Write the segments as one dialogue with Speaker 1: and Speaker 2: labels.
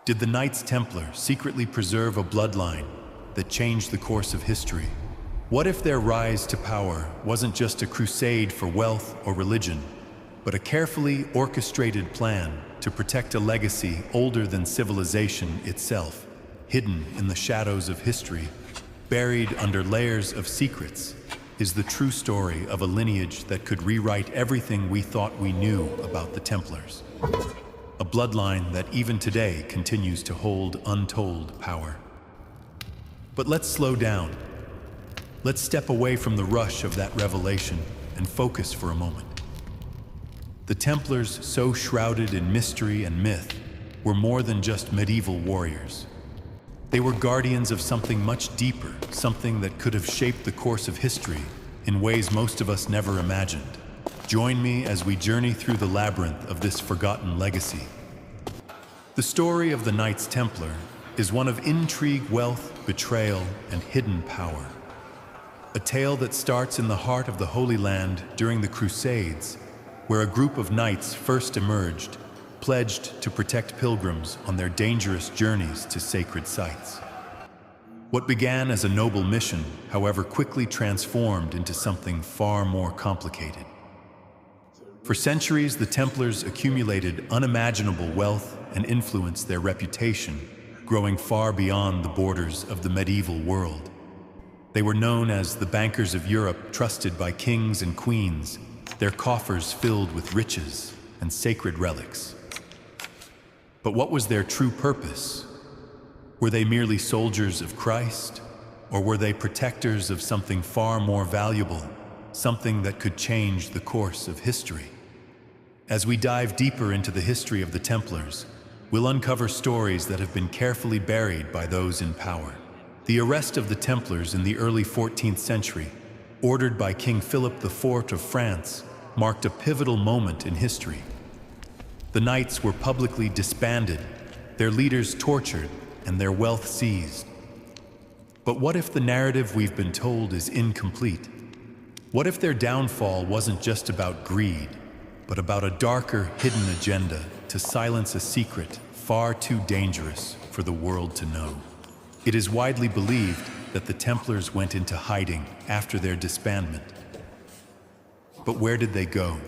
Speaker 1: Did the Knights Templar secretly preserve a bloodline that changed the course of history? What if their rise to power wasn't just a crusade for wealth or religion, but a carefully orchestrated plan to protect a legacy older than civilization itself, hidden in the shadows of history, buried under layers of secrets, is the true story of a lineage that could rewrite everything we thought we knew about the Templars. A bloodline that even today continues to hold untold power. But let's slow down. Let's step away from the rush of that revelation and focus for a moment. The Templars, so shrouded in mystery and myth, were more than just medieval warriors. They were guardians of something much deeper, something that could have shaped the course of history in ways most of us never imagined. Join me as we journey through the labyrinth of this forgotten legacy. The story of the Knights Templar is one of intrigue, wealth, betrayal, and hidden power. A tale that starts in the heart of the Holy Land during the Crusades, where a group of knights first emerged, pledged to protect pilgrims on their dangerous journeys to sacred sites. What began as a noble mission, however, quickly transformed into something far more complicated. For centuries, the Templars accumulated unimaginable wealth and influenced their reputation, growing far beyond the borders of the medieval world. They were known as the bankers of Europe, trusted by kings and queens, their coffers filled with riches and sacred relics. But what was their true purpose? Were they merely soldiers of Christ, or were they protectors of something far more valuable, something that could change the course of history? As we dive deeper into the history of the Templars, we'll uncover stories that have been carefully buried by those in power. The arrest of the Templars in the early 14th century, ordered by King Philip IV of France, marked a pivotal moment in history. The knights were publicly disbanded, their leaders tortured, and their wealth seized. But what if the narrative we've been told is incomplete? What if their downfall wasn't just about greed, but about a darker, hidden agenda to silence a secret far too dangerous for the world to know? It is widely believed that the Templars went into hiding after their disbandment. But where did they go?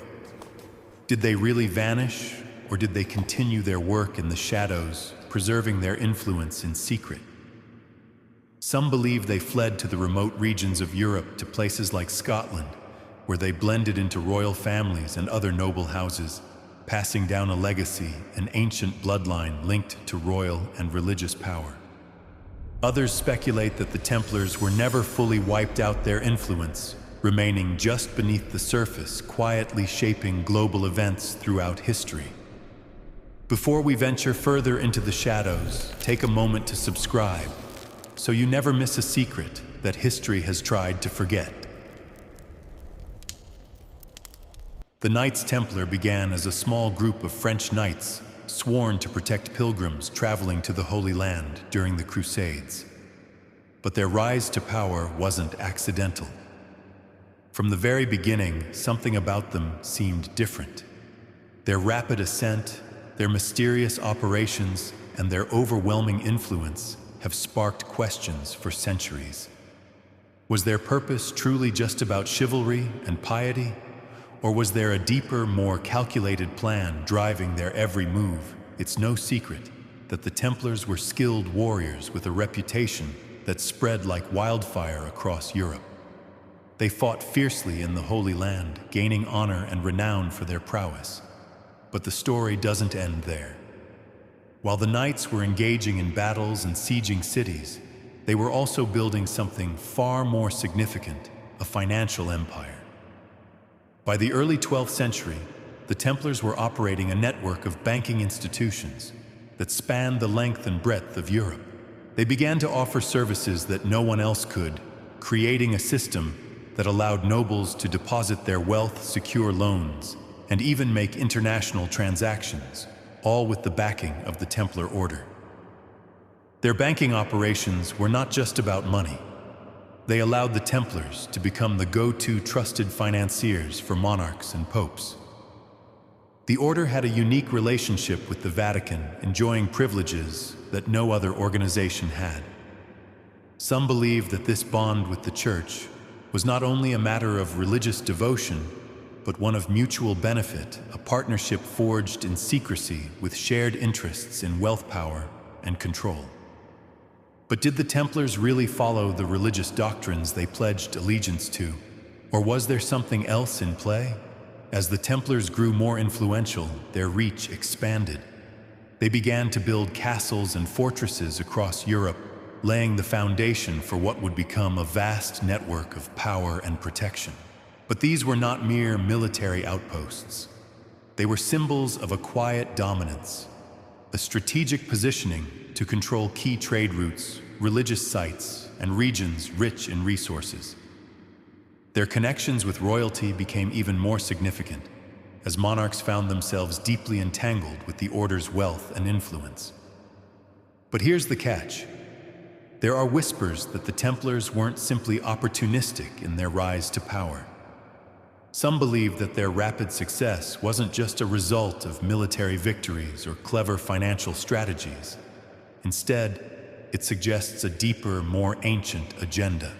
Speaker 1: Did they really vanish, or did they continue their work in the shadows, preserving their influence in secret? Some believe they fled to the remote regions of Europe, to places like Scotland, where they blended into royal families and other noble houses, passing down a legacy, an ancient bloodline linked to royal and religious power. Others speculate that the Templars were never fully wiped out their influence, remaining just beneath the surface, quietly shaping global events throughout history. Before we venture further into the shadows, take a moment to subscribe, so you never miss a secret that history has tried to forget. The Knights Templar began as a small group of French knights sworn to protect pilgrims traveling to the Holy Land during the Crusades. But their rise to power wasn't accidental. From the very beginning, something about them seemed different. Their rapid ascent, their mysterious operations, and their overwhelming influence have sparked questions for centuries. Was their purpose truly just about chivalry and piety? Or was there a deeper, more calculated plan driving their every move? It's no secret that the Templars were skilled warriors with a reputation that spread like wildfire across Europe. They fought fiercely in the Holy Land, gaining honor and renown for their prowess. But the story doesn't end there. While the knights were engaging in battles and sieging cities, they were also building something far more significant, a financial empire. By the early 12th century, the Templars were operating a network of banking institutions that spanned the length and breadth of Europe. They began to offer services that no one else could, creating a system that allowed nobles to deposit their wealth, secure loans, and even make international transactions, all with the backing of the Templar Order. Their banking operations were not just about money. They allowed the Templars to become the go-to trusted financiers for monarchs and popes. The order had a unique relationship with the Vatican, enjoying privileges that no other organization had. Some believe that this bond with the Church was not only a matter of religious devotion, but one of mutual benefit, a partnership forged in secrecy with shared interests in wealth, power, and control. But did the Templars really follow the religious doctrines they pledged allegiance to? Or was there something else in play? As the Templars grew more influential, their reach expanded. They began to build castles and fortresses across Europe, laying the foundation for what would become a vast network of power and protection. But these were not mere military outposts. They were symbols of a quiet dominance, a strategic positioning to control key trade routes, religious sites, and regions rich in resources. Their connections with royalty became even more significant, as monarchs found themselves deeply entangled with the order's wealth and influence. But here's the catch. There are whispers that the Templars weren't simply opportunistic in their rise to power. Some believe that their rapid success wasn't just a result of military victories or clever financial strategies. Instead, it suggests a deeper, more ancient agenda.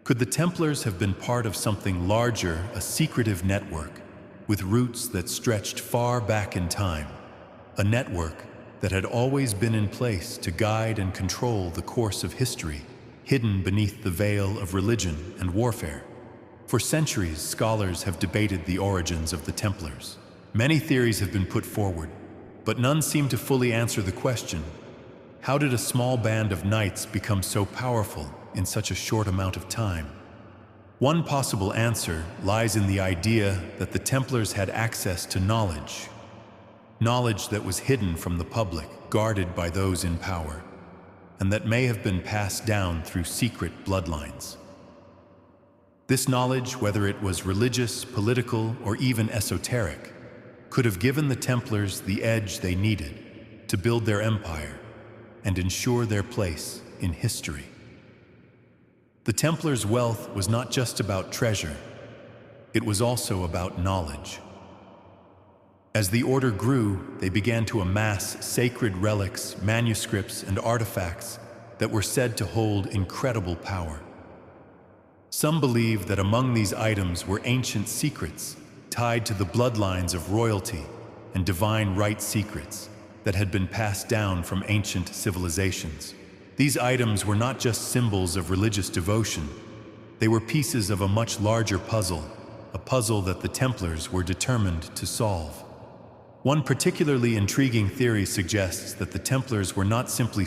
Speaker 1: Could the Templars have been part of something larger, a secretive network, with roots that stretched far back in time, a network that had always been in place to guide and control the course of history, hidden beneath the veil of religion and warfare? For centuries, scholars have debated the origins of the Templars. Many theories have been put forward, but none seem to fully answer the question: how did a small band of knights become so powerful in such a short amount of time? One possible answer lies in the idea that the Templars had access to knowledge that was hidden from the public, guarded by those in power, and that may have been passed down through secret bloodlines. This knowledge, whether it was religious, political, or even esoteric, could have given the Templars the edge they needed to build their empire and ensure their place in history. The Templars' wealth was not just about treasure, it was also about knowledge. As the order grew, they began to amass sacred relics, manuscripts, and artifacts that were said to hold incredible power. Some believe that among these items were ancient secrets tied to the bloodlines of royalty and divine right secrets that had been passed down from ancient civilizations. These items were not just symbols of religious devotion, they were pieces of a much larger puzzle, a puzzle that the Templars were determined to solve. One particularly intriguing theory suggests that the Templars were not simply